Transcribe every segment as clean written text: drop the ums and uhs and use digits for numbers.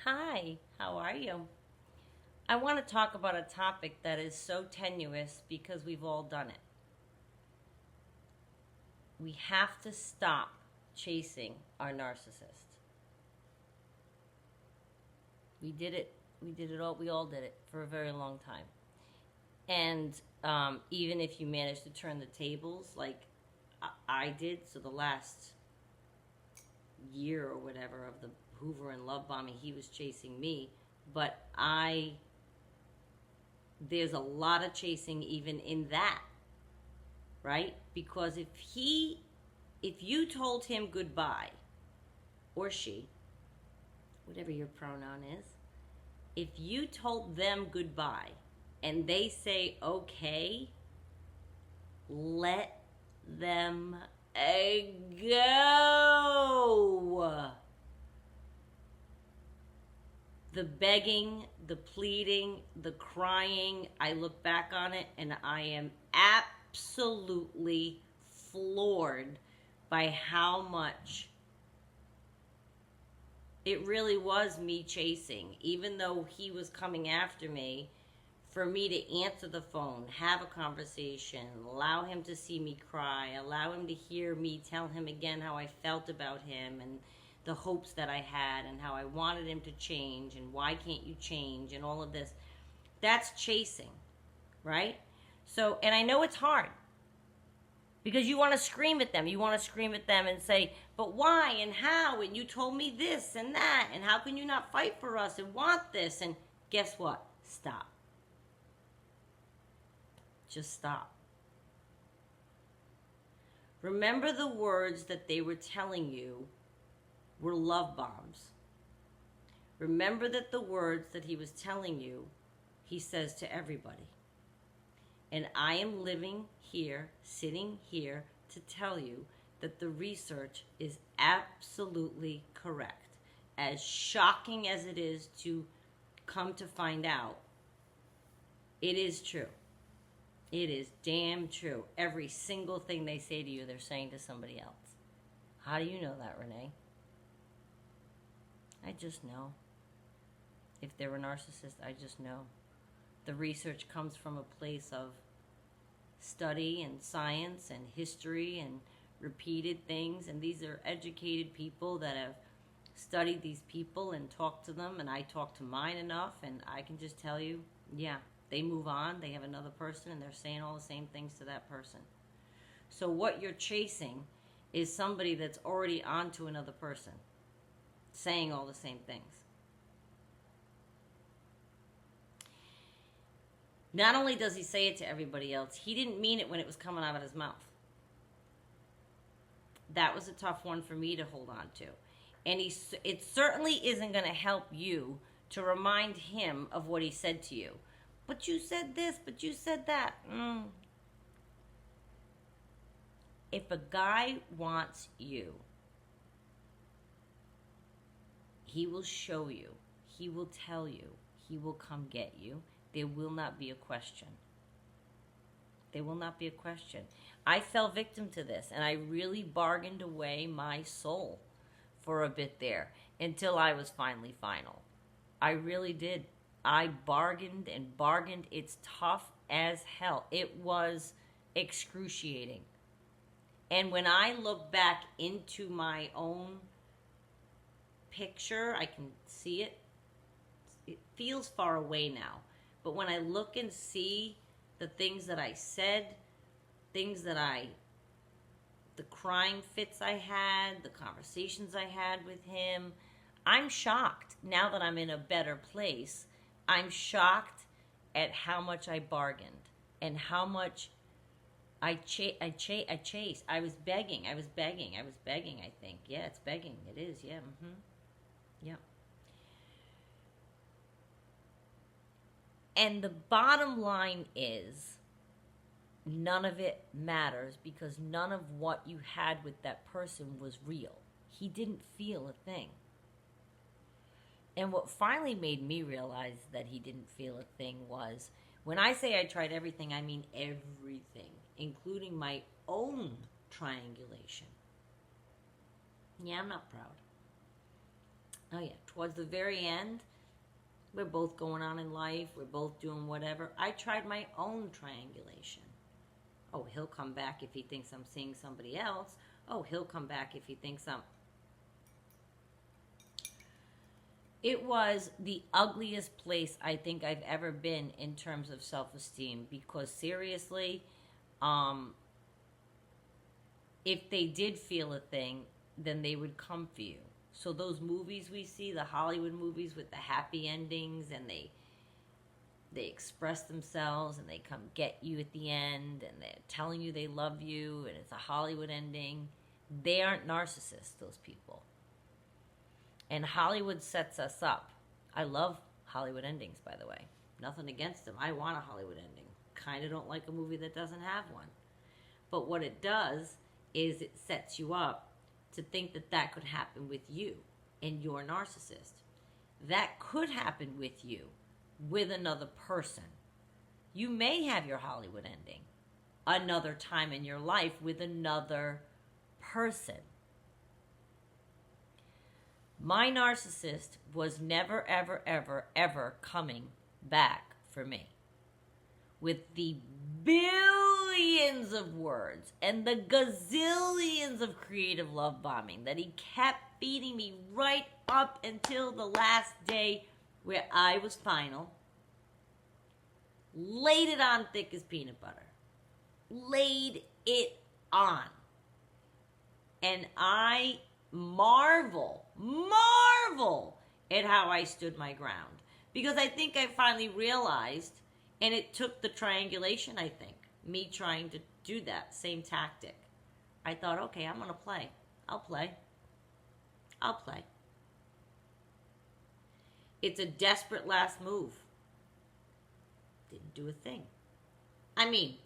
Hi, how are you? I want to talk about a topic that is so tenuous because we've all done it. We have to stop chasing our narcissist. We did it. We did it all. We all did it for a very long time. And even if you manage to turn the tables, like I did, so the last year or whatever of the Hoover and love bombing, he was chasing me. But there's a lot of chasing even in that, right? Because if you told him goodbye, or she, whatever your pronoun is, if you told them goodbye and they say okay, let them go. The begging, the pleading, the crying, I look back on it and I am absolutely floored by how much it really was me chasing. Even though he was coming after me, for me to answer the phone, have a conversation, allow him to see me cry, allow him to hear me tell him again how I felt about him and the hopes that I had and how I wanted him to change and why can't you change and all of this. That's chasing, right? So, and I know it's hard because you want to scream at them. You want to scream at them and say, but why and how? And you told me this and that. And how can you not fight for us and want this? And guess what? Stop. Just stop. Remember the words that they were telling you were love bombs. Remember that the words that he was telling you, he says to everybody. And I am living here, sitting here to tell you that the research is absolutely correct. As shocking as it is to come to find out, it is true. It is damn true. Every single thing they say to you, they're saying to somebody else. How do you know that, Renee? I just know. If they're a narcissist, I just know. The research comes from a place of study and science and history and repeated things. And these are educated people that have studied these people and talked to them. And I talk to mine enough. And I can just tell you, yeah, they move on. They have another person and they're saying all the same things to that person. So what you're chasing is somebody that's already on to another person, saying all the same things. Not only does he say it to everybody else, he didn't mean it when it was coming out of his mouth. That was a tough one for me to hold on to. And it certainly isn't going to help you to remind him of what he said to you. But you said this, but you said that. If a guy wants you, he will show you. He will tell you. He will come get you. There will not be a question. There will not be a question. I fell victim to this, and I really bargained away my soul for a bit there until I was finally final. I really did. I bargained and bargained. It's tough as hell. It was excruciating. And when I look back into my own picture, I can see it. It feels far away now. But when I look and see the things that I said, the crying fits I had, the conversations I had with him, I'm shocked. Now that I'm in a better place, I'm shocked at how much I bargained and how much I chased. I was begging, I think. Yeah, it's begging. It is, yeah. Yeah. And the bottom line is, none of it matters because none of what you had with that person was real. He didn't feel a thing. And what finally made me realize that he didn't feel a thing was, when I say I tried everything, I mean everything, including my own triangulation. Yeah, I'm not proud. Oh, yeah. Towards the very end, we're both going on in life. We're both doing whatever. I tried my own triangulation. Oh, he'll come back if he thinks I'm seeing somebody else. Oh, he'll come back if he thinks I'm... It was the ugliest place I think I've ever been in terms of self-esteem, because seriously, if they did feel a thing, then they would come for you. So those movies we see, the Hollywood movies with the happy endings, and they express themselves and they come get you at the end and they're telling you they love you and it's a Hollywood ending. They aren't narcissists, those people. And Hollywood sets us up. I love Hollywood endings, by the way. Nothing against them. I want a Hollywood ending. Kind of don't like a movie that doesn't have one. But what it does is it sets you up to think that that could happen with you and you're a narcissist. That could happen with you with another person. You may have your Hollywood ending another time in your life with another person. My narcissist was never, ever, ever, ever coming back for me. With the billions of words and the gazillions of creative love bombing that he kept feeding me right up until the last day where I was final, laid it on thick as peanut butter. Laid it on. And I marvel at how I stood my ground. Because I think I finally realized, and it took the triangulation, I think, me trying to do that same tactic. I thought, okay, I'm going to play. I'll play. It's a desperate last move. Didn't do a thing. I mean,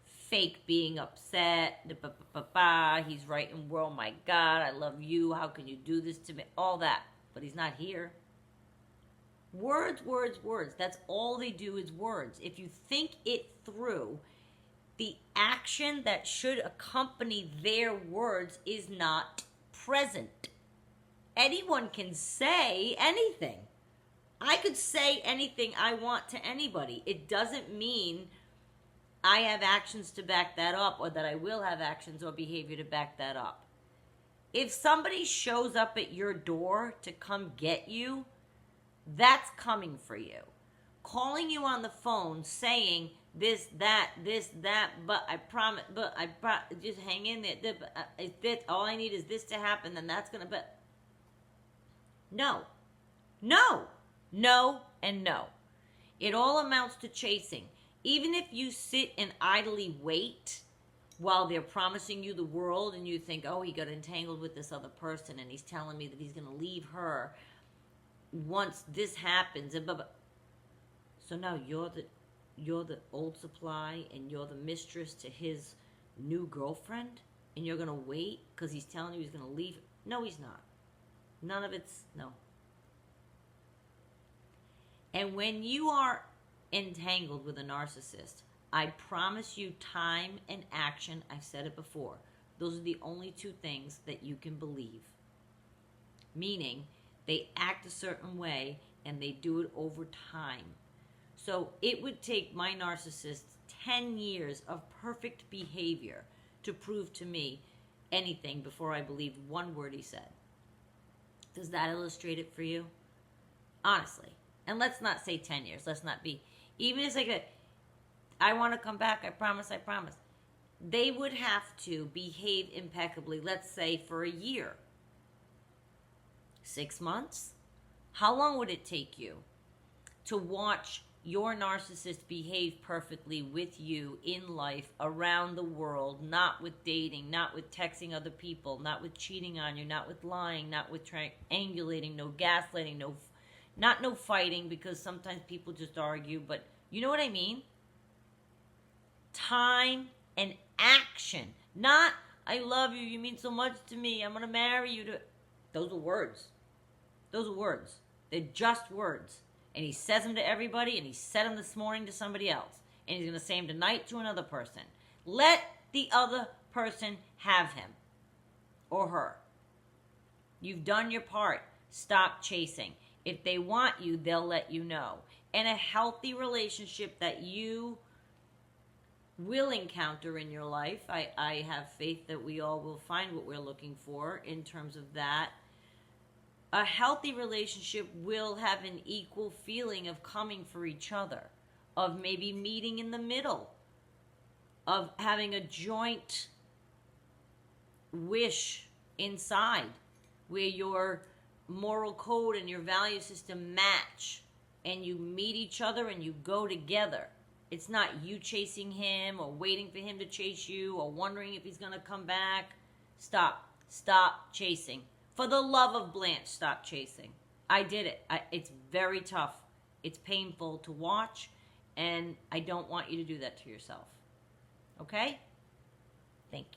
fake being upset. He's writing, oh my God, I love you. How can you do this to me? All that. But he's not here. Words, words, words. That's all they do is words. If you think it through, the action that should accompany their words is not present. Anyone can say anything. I could say anything I want to anybody. It doesn't mean I have actions to back that up, or that I will have actions or behavior to back that up. If somebody shows up at your door to come get you, that's coming for you. Calling you on the phone saying this, that, but I promise, just hang in there. All I need is this to happen, then that's going to, but no, and no. It all amounts to chasing. Even if you sit and idly wait while they're promising you the world and you think, oh, he got entangled with this other person and he's telling me that he's going to leave her once this happens. And so now you're the old supply and you're the mistress to his new girlfriend, and you're going to wait because he's telling you he's going to leave. No, he's not. None of it's, no. And when you are entangled with a narcissist, I promise you time and action, I've said it before, those are the only two things that you can believe. Meaning, they act a certain way and they do it over time. So it would take my narcissist 10 years of perfect behavior to prove to me anything before I believed one word he said. Does that illustrate it for you? Honestly. And let's not say 10 years. Let's not be. Even if it's like I want to come back, I promise. They would have to behave impeccably, let's say, for a year. 6 months? How long would it take you to watch your narcissist behave perfectly with you in life, around the world, not with dating, not with texting other people, not with cheating on you, not with lying, not with triangulating, no gaslighting, no fighting, because sometimes people just argue, but you know what I mean? Time and action. Not, I love you, you mean so much to me, I'm going to marry you. Those are words. They're just words. And he says them to everybody, and he said them this morning to somebody else. And he's going to say them tonight to another person. Let the other person have him or her. You've done your part. stop chasing. If they want you, they'll let you know. And a healthy relationship that you will encounter in your life, I have faith that we all will find what we're looking for in terms of that. A healthy relationship will have an equal feeling of coming for each other, of maybe meeting in the middle, of having a joint wish inside where your moral code and your value system match and you meet each other and you go together. It's not you chasing him or waiting for him to chase you or wondering if he's going to come back. Stop chasing. For the love of Blanche, stop chasing. I did it. It's very tough. It's painful to watch, and I don't want you to do that to yourself. Okay? Thank you.